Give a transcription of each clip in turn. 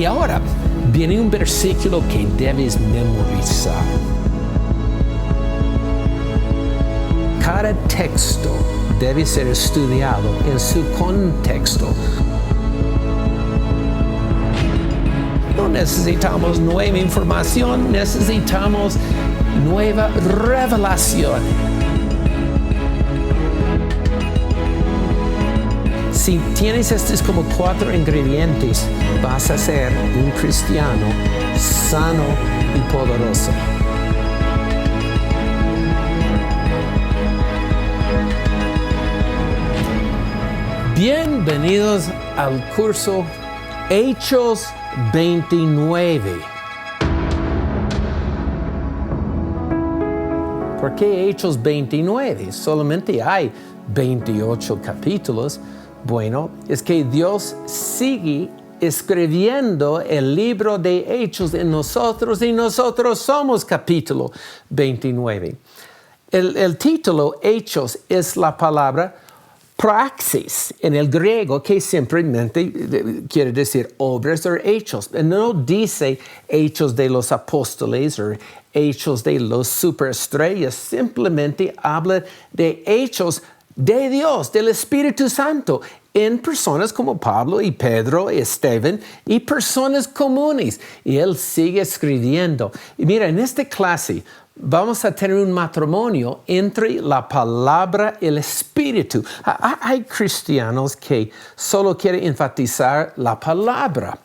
Y ahora viene un versículo que debes memorizar. Cada texto debe ser estudiado en su contexto. No necesitamos nueva información, necesitamos nueva revelación. Si tienes estos como 4 ingredientes, vas a ser un cristiano sano y poderoso. Bienvenidos al curso Hechos 29. ¿Por qué Hechos 29? Solamente hay 28 capítulos. Bueno, es que Dios sigue escribiendo el libro de Hechos en nosotros y nosotros somos capítulo 29. El título Hechos es la palabra praxis en el griego, que simplemente quiere decir obras o hechos. No dice hechos de los apóstoles o hechos de los superestrellas, simplemente habla de hechos de Dios, del Espíritu Santo, en personas como Pablo y Pedro, Esteban y personas comunes. Y él sigue escribiendo. Y mira, en esta clase vamos a tener un matrimonio entre la palabra y el Espíritu. Hay cristianos que solo quieren enfatizar la palabra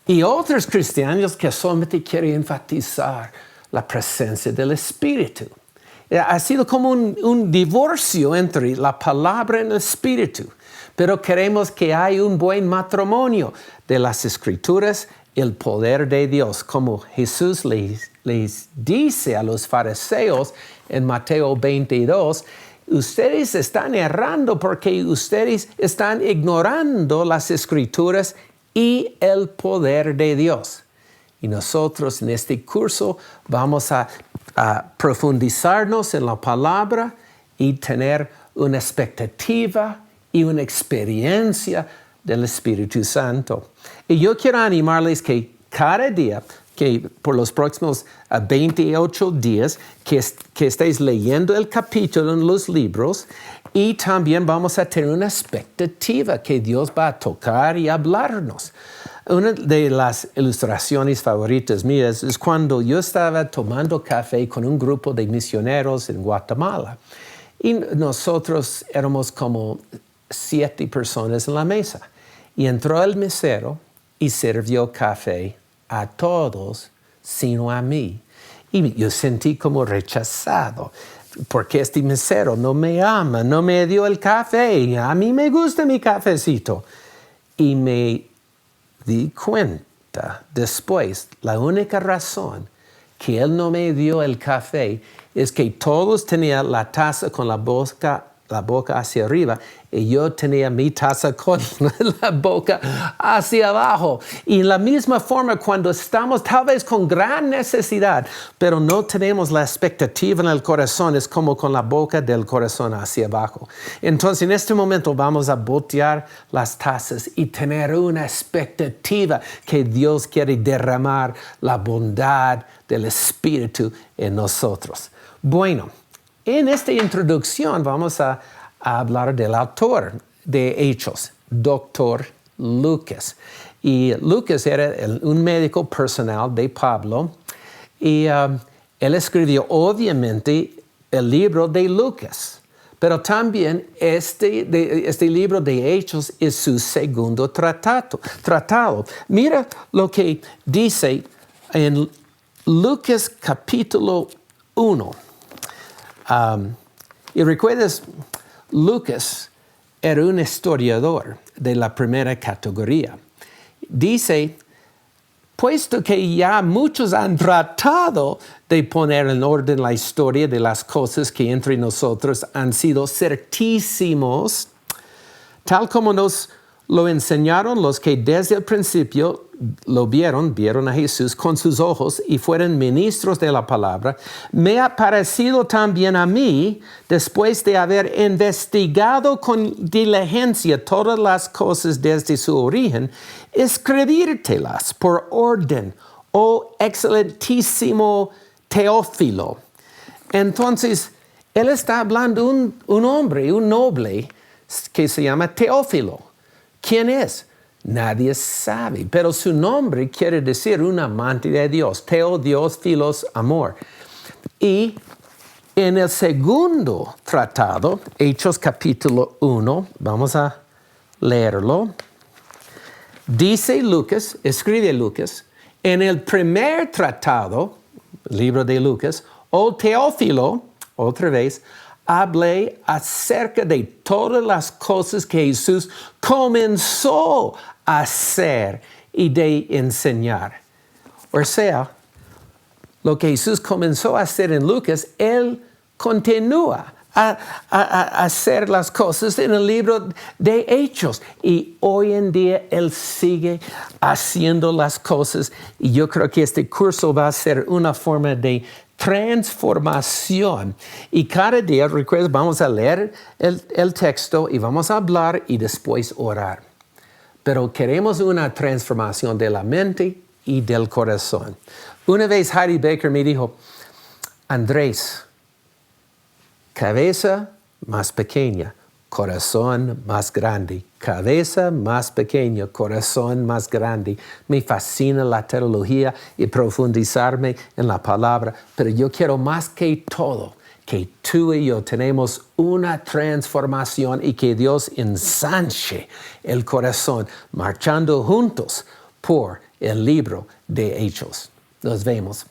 y otros cristianos que solamente quieren enfatizar la presencia del Espíritu. Ha sido como un divorcio entre la palabra y el Espíritu, pero queremos que haya un buen matrimonio de las Escrituras y el poder de Dios, como Jesús les dice a los fariseos en Mateo 22, ustedes están errando porque ustedes están ignorando las Escrituras y el poder de Dios. Y nosotros en este curso vamos a profundizarnos en la palabra y tener una expectativa y una experiencia del Espíritu Santo. Y yo quiero animarles que cada día, que por los próximos 28 días, que estéis leyendo el capítulo en los libros, y también vamos a tener una expectativa que Dios va a tocar y hablarnos. Una de las ilustraciones favoritas mías es cuando yo estaba tomando café con un grupo de misioneros en Guatemala. Y nosotros éramos como 7 personas en la mesa. Y entró el mesero y sirvió café a todos, sino a mí. Y yo sentí como rechazado, porque este mesero no me ama, no me dio el café. A mí me gusta mi cafecito. Y me di cuenta después, la única razón que él no me dio el café es que todos tenían la taza con la boca hacia arriba y yo tenía mi taza con la boca hacia abajo. Y en la misma forma, cuando estamos tal vez con gran necesidad, pero no tenemos la expectativa en el corazón, es como con la boca del corazón hacia abajo. Entonces, en este momento vamos a voltear las tazas y tener una expectativa que Dios quiere derramar la bondad del Espíritu en nosotros. Bueno, en esta introducción vamos a hablar del autor de Hechos, Dr. Lucas. Y Lucas era un médico personal de Pablo y él escribió obviamente el libro de Lucas. Pero también este libro de Hechos es su segundo tratado. Mira lo que dice en Lucas capítulo 1. Y recuerdas, Lucas era un historiador de la primera categoría. Dice, puesto que ya muchos han tratado de poner en orden la historia de las cosas que entre nosotros han sido certísimos, tal como nos lo enseñaron los que desde el principio lo vieron a Jesús con sus ojos y fueron ministros de la palabra. Me ha parecido también a mí, después de haber investigado con diligencia todas las cosas desde su origen, escribírtelas por orden, oh excelentísimo Teófilo. Entonces, él está hablando un hombre, un noble, que se llama Teófilo. ¿Quién es? Nadie sabe, pero su nombre quiere decir un amante de Dios. Teo, Dios, filos, amor. Y en el segundo tratado, Hechos capítulo 1, vamos a leerlo. Dice Lucas, escribe Lucas, en el primer tratado, libro de Lucas, oh Teófilo, otra vez, hablé acerca de todas las cosas que Jesús comenzó a hacer y de enseñar. O sea, lo que Jesús comenzó a hacer en Lucas, Él continúa a hacer las cosas en el libro de Hechos. Y hoy en día Él sigue haciendo las cosas. Y yo creo que este curso va a ser una forma de transformación. Y cada día, recuerda, vamos a leer el texto y vamos a hablar y después orar. Pero queremos una transformación de la mente y del corazón. Una vez Heidi Baker me dijo, Andrés, cabeza más pequeña, corazón más grande. Cabeza más pequeña, corazón más grande. Me fascina la teología y profundizarme en la palabra, pero yo quiero más que todo que tú y yo tenemos una transformación y que Dios ensanche el corazón marchando juntos por el libro de Hechos. Nos vemos.